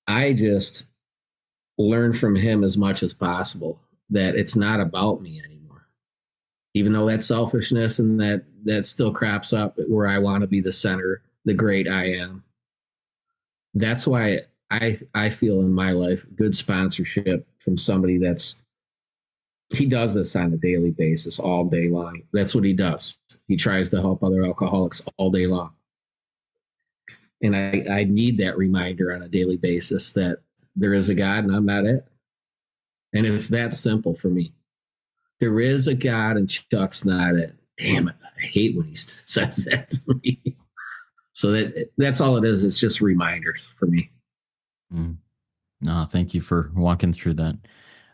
I just learn from him as much as possible that it's not about me anymore. Even though that selfishness and that still craps up where I want to be the center, the great I am. That's why I feel in my life good sponsorship from somebody he does this on a daily basis all day long. That's what he does. He tries to help other alcoholics all day long. And I need that reminder on a daily basis that there is a God and I'm not it. And it's that simple for me. There is a God and Chuck's not it. Damn it. I hate when he says that to me. So that's all it is. It's just reminders for me. No, thank you for walking through that.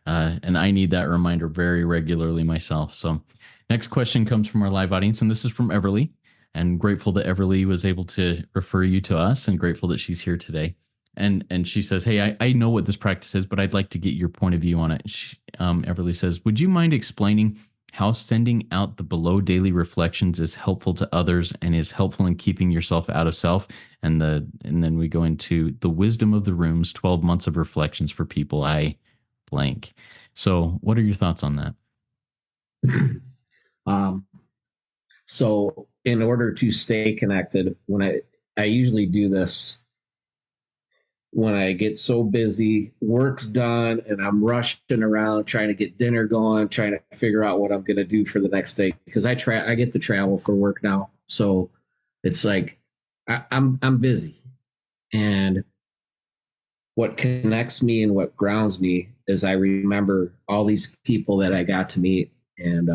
And I need that reminder very regularly myself. So, next question comes from our live audience, and this is from Everly. And grateful that Everly was able to refer you to us, and grateful that she's here today. And she says, "Hey, I know what this practice is, but I'd like to get your point of view on it." Everly says, "Would you mind explaining how sending out the below daily reflections is helpful to others and is helpful in keeping yourself out of self?" And then we go into the wisdom of the rooms, 12 months of reflections for people I blank. So, what are your thoughts on that? So in order to stay connected, when I usually do this when I get so busy, work's done, and I'm rushing around trying to get dinner going, trying to figure out what I'm going to do for the next day, because I get to travel for work now, so it's like I'm busy, and what connects me and what grounds me is I remember all these people that I got to meet, and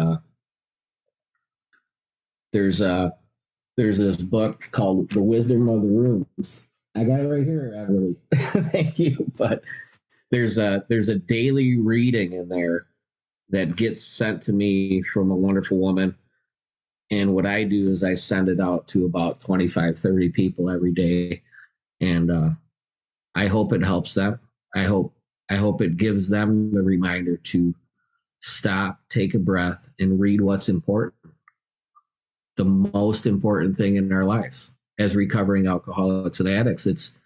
there's this book called The Wisdom of the Rooms. I got it right here, Everly. Thank you. But there's a daily reading in there that gets sent to me from a wonderful woman. And what I do is I send it out to about 25, 30 people every day. And I hope it helps them. I hope it gives them the reminder to stop, take a breath, and read what's important. The most important thing in our lives as recovering alcoholics and addicts.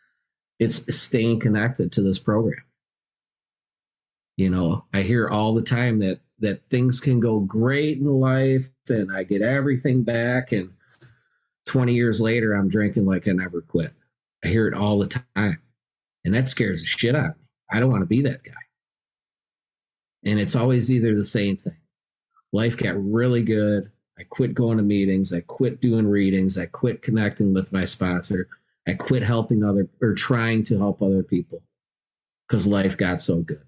It's staying connected to this program. I hear all the time that things can go great in life and I get everything back, and 20 years later I'm drinking like I never quit. I hear it all the time, and that scares the shit out of me. I don't want to be that guy. And it's always either the same thing. Life got really good. I quit going to meetings. I quit doing readings. I quit connecting with my sponsor. I quit helping other or trying to help other people because life got so good.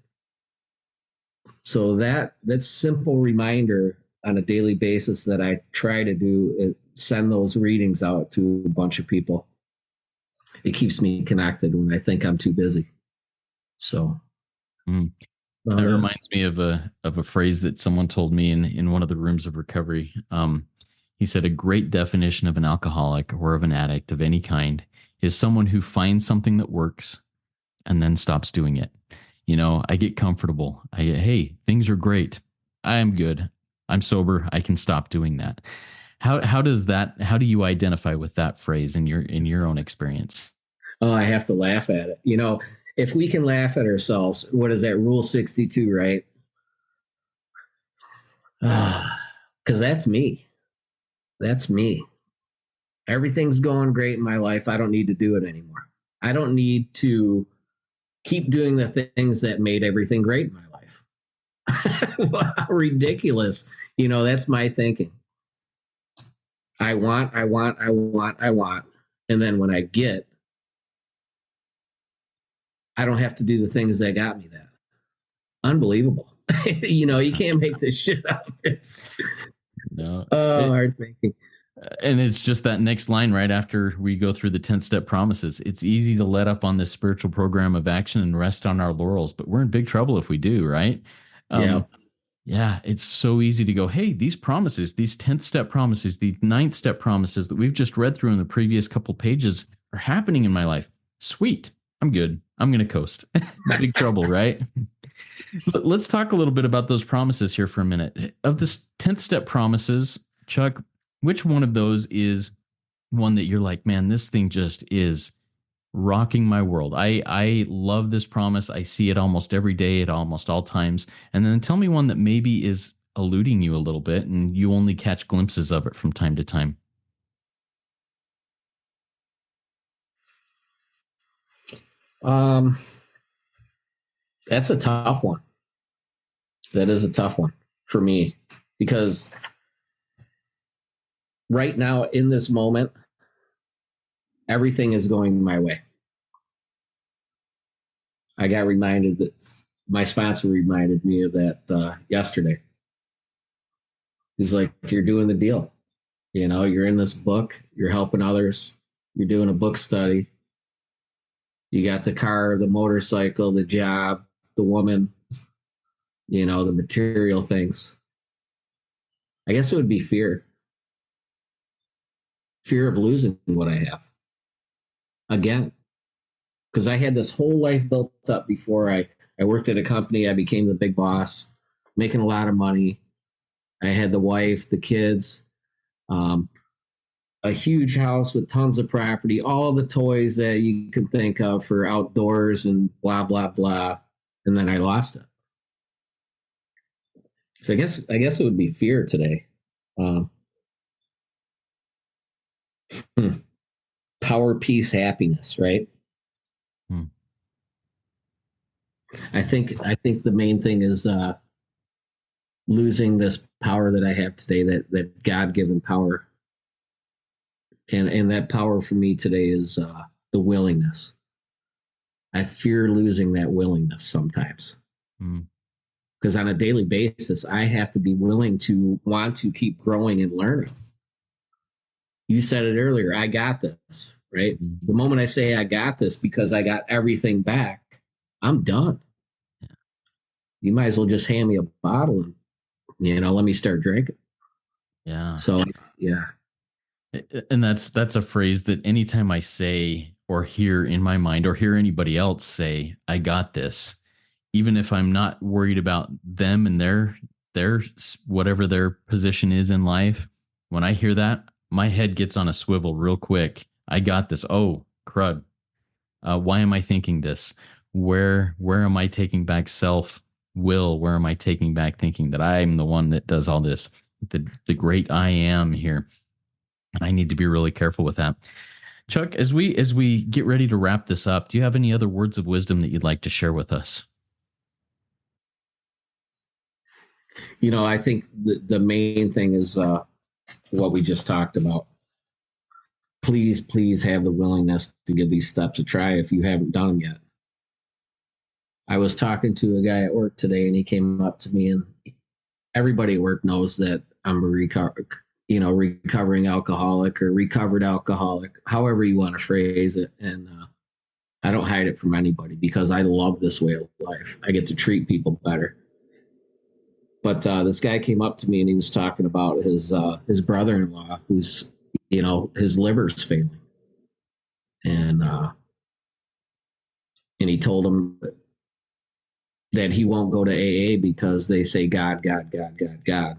So that simple reminder on a daily basis that I try to do is send those readings out to a bunch of people. It keeps me connected when I think I'm too busy. So That reminds me of a phrase that someone told me in one of the rooms of recovery. He said a great definition of an alcoholic or of an addict of any kind is someone who finds something that works and then stops doing it. I get comfortable. Hey, things are great. I am good. I'm sober. I can stop doing that. How do you identify with that phrase in your own experience? Oh, I have to laugh at it. If we can laugh at ourselves, what is that? Rule 62, right? Because that's me. That's me. Everything's going great in my life. I don't need to do it anymore. I don't need to keep doing the things that made everything great in my life. Wow, ridiculous. That's my thinking. I want. And then when I get, I don't have to do the things that got me that. Unbelievable. You can't make this shit up. It's hard thinking. And it's just that next line right after we go through the 10-step promises. It's easy to let up on this spiritual program of action and rest on our laurels, but we're in big trouble if we do, right? Yeah. Yeah, it's so easy to go, hey, these promises, these 10th step promises, the 9th step promises that we've just read through in the previous couple pages are happening in my life. Sweet. I'm good. I'm going to coast. Big trouble, right? Let's talk a little bit about those promises here for a minute. Of the 10th step promises, Chuck, which one of those is one that you're like, man, this thing just is rocking my world. I love this promise. I see it almost every day at almost all times. And then tell me one that maybe is eluding you a little bit and you only catch glimpses of it from time to time. Um, that's a tough one. That is a tough one for me because right now in this moment, everything is going my way. I got reminded that my sponsor reminded me of that yesterday. He's like, you're doing the deal. You're in this book, you're helping others, you're doing a book study. You got the car, the motorcycle, the job, the woman, the material things. I guess it would be fear of losing what I have again. Because I had this whole life built up before I worked at a company. I became the big boss, making a lot of money. I had the wife, the kids, a huge house with tons of property, all the toys that you can think of for outdoors and blah, blah, blah. And then I lost it. So I guess it would be fear today. Power, peace, happiness, right? Hmm. I think the main thing is losing this power that I have today, that God-given power. And that power for me today is the willingness. I fear losing that willingness sometimes. Because on a daily basis, I have to be willing to want to keep growing and learning. You said it earlier, I got this, right? The moment I say I got this because I got everything back, I'm done. Yeah. You might as well just hand me a bottle and, let me start drinking. Yeah. So, yeah. And that's a phrase that anytime I say or hear in my mind or hear anybody else say, I got this, even if I'm not worried about them and their whatever their position is in life, when I hear that, my head gets on a swivel real quick. I got this. Oh, crud. Why am I thinking this? Where am I taking back self will? Where am I taking back thinking that I'm the one that does all this? The great I am here. And I need to be really careful with that. Chuck, as we get ready to wrap this up, do you have any other words of wisdom that you'd like to share with us? I think the main thing is what we just talked about. Please have the willingness to give these steps a try if you haven't done them yet. I was talking to a guy at work today, and he came up to me, and everybody at work knows that I'm a recovering alcoholic or recovered alcoholic, however you want to phrase it. And I don't hide it from anybody because I love this way of life. I get to treat people better. But this guy came up to me and he was talking about his brother-in-law who's his liver's failing, and he told him that he won't go to AA because they say God, God, God, God, God.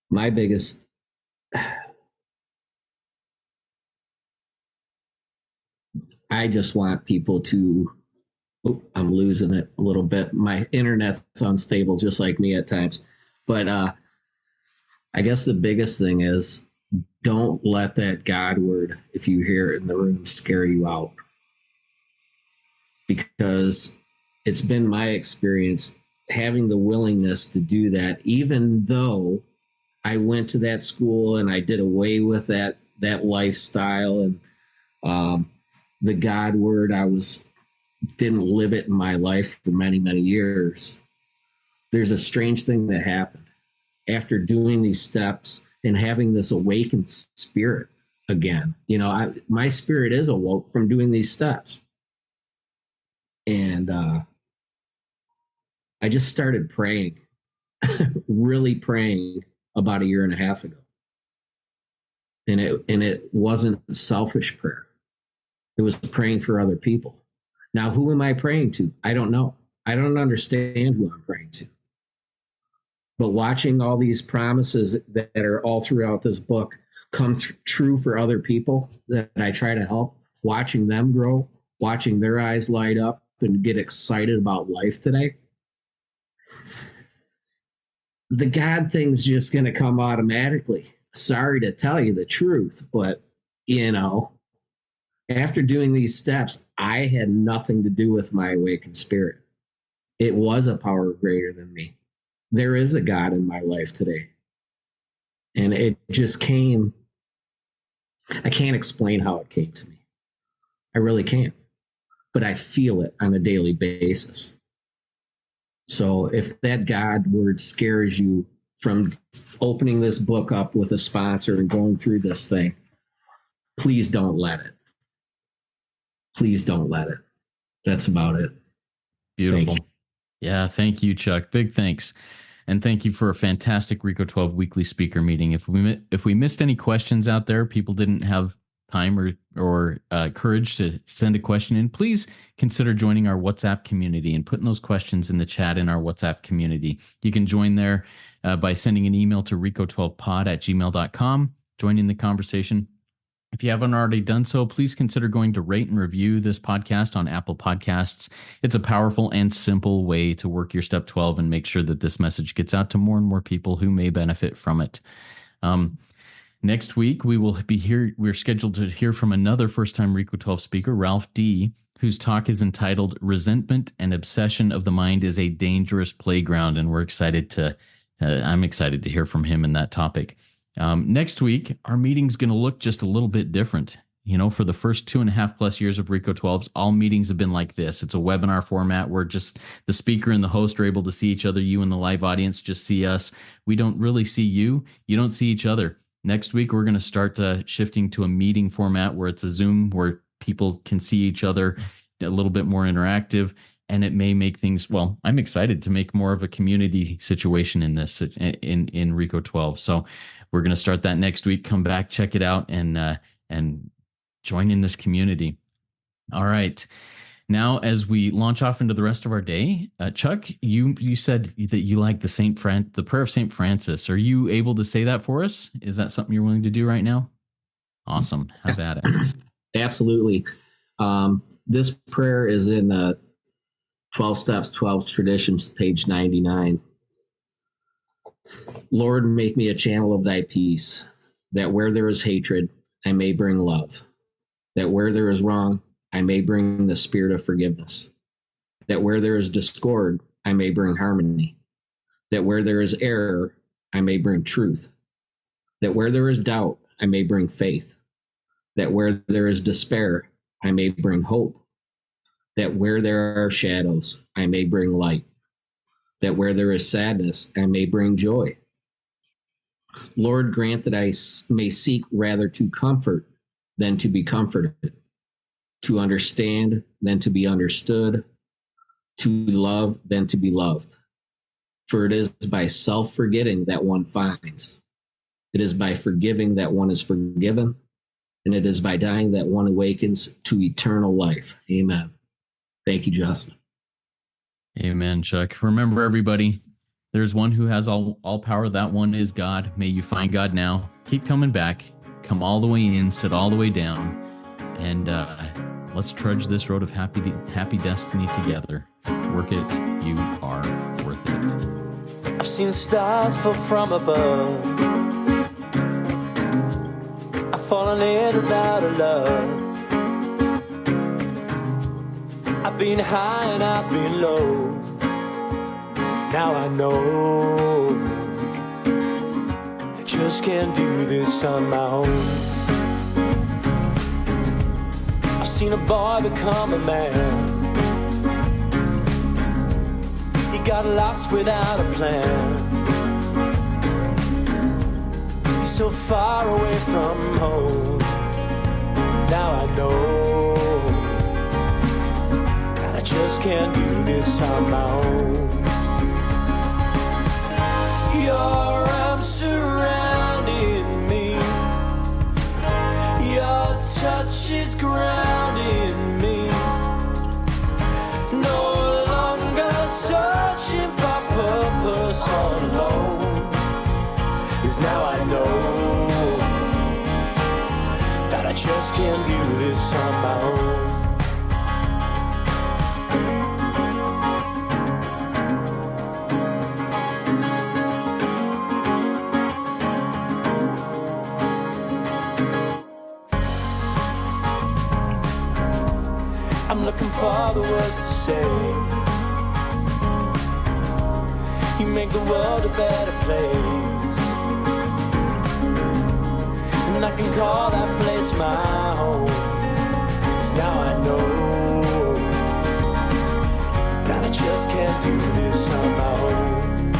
My biggest I just want people to I'm losing it a little bit. My internet's unstable just like me at times. But I guess the biggest thing is don't let that God word, if you hear it in the room, scare you out. Because it's been my experience having the willingness to do that, even though I went to that school and I did away with that lifestyle and the God word. Didn't live it in my life for many years. There's a strange thing that happened after doing these steps and having this awakened spirit again. My spirit is awoke from doing these steps. And I just started praying, really praying about a year and a half ago. And it wasn't selfish prayer. It was praying for other people. Now, who am I praying to? I don't know. I don't understand who I'm praying to. But watching all these promises that are all throughout this book come true for other people that I try to help, watching them grow, watching their eyes light up and get excited about life today, the God thing's just going to come automatically. Sorry to tell you the truth, but, after doing these steps, I had nothing to do with my awakened spirit. It was a power greater than me. There is a God in my life today. And it just came. I can't explain how it came to me. I really can't. But I feel it on a daily basis. So if that God word scares you from opening this book up with a sponsor and going through this thing, please don't let it. Please don't let it. That's about it. Beautiful. Yeah, thank you, Chuck. Big thanks. And thank you for a fantastic Rico 12 weekly speaker meeting. If we missed any questions out there, people didn't have time or courage to send a question in, please consider joining our WhatsApp community and putting those questions in the chat in our WhatsApp community. You can join there by sending an email to rico12pod@gmail.com, joining the conversation. If you haven't already done so, please consider going to rate and review this podcast on Apple Podcasts. It's a powerful and simple way to work your step 12 and make sure that this message gets out to more and more people who may benefit from it. Next week, we will be here. We're scheduled to hear from another first-time Rico 12 speaker, Ralph D., whose talk is entitled "Resentment and Obsession of the Mind is a Dangerous Playground," and I'm excited to hear from him in that topic. Next week, our meeting's going to look just a little bit different. For the first 2.5+ years of Rico 12s, all meetings have been like this. It's a webinar format where just the speaker and the host are able to see each other. You and the live audience just see us. We don't really see you. You don't see each other. Next week, we're going to start shifting to a meeting format where it's a Zoom where people can see each other, a little bit more interactive. And it may make things, well, I'm excited to make more of a community situation in this, in Rico 12. So we're going to start that next week. Come back, check it out, and join in this community. All right. Now, as we launch off into the rest of our day, Chuck, you said that you like the prayer of Saint Francis. Are you able to say that for us? Is that something you're willing to do right now? Awesome. Have at it. Absolutely. This prayer is in 12 Steps, 12 Traditions, page 99. Lord, make me a channel of thy peace, that where there is hatred, I may bring love, that where there is wrong, I may bring the spirit of forgiveness, that where there is discord, I may bring harmony, that where there is error, I may bring truth, that where there is doubt, I may bring faith, that where there is despair, I may bring hope, that where there are shadows, I may bring light, that where there is sadness, I may bring joy. Lord, grant that I may seek rather to comfort than to be comforted, to understand than to be understood, to love than to be loved. For it is by self-forgetting that one finds. It is by forgiving that one is forgiven, and it is by dying that one awakens to eternal life. Amen. Thank you, Justin. Amen, Chuck. Remember, everybody, there's one who has all power. That one is God. May you find God now. Keep coming back. Come all the way in, sit all the way down, and let's trudge this road of happy destiny together. Work it. You are worth it. I've seen stars fall from above. I've fallen in and out of love. I've been high and I've been low. Now I know I just can't do this on my own. I've seen a boy become a man. He got lost without a plan. He's so far away from home. Now I know I just can't do this on my own. Your arms surrounding me. Your touch is grounding me. No longer searching for purpose all alone. 'Cause now I know that I just can't do this on my own. I'm looking for the words to say. You make the world a better place, and I can call that place my home. 'Cause now I know that I just can't do this on my own.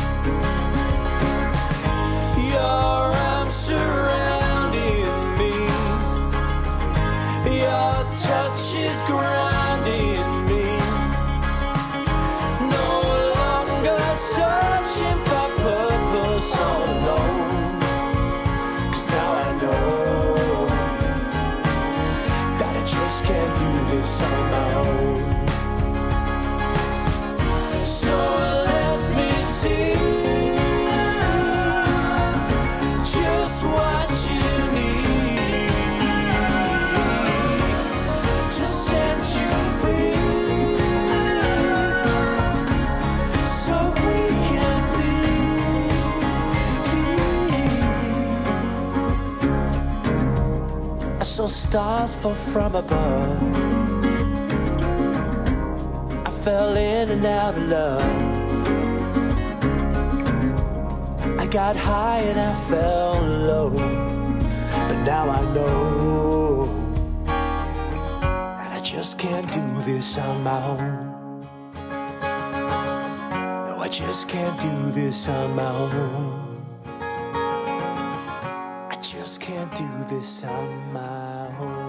Your arms surrounding me. Your touch is grounding me. No longer searching for purpose all alone. 'Cause now I know that I just can't do this on my own. So let me see just what you need to set you free, so we can be. I saw stars fall from above. I fell in and out of love. I got high and I fell low. But now I know that I just can't do this on my own. No, I just can't do this on my own. I just can't do this on my own.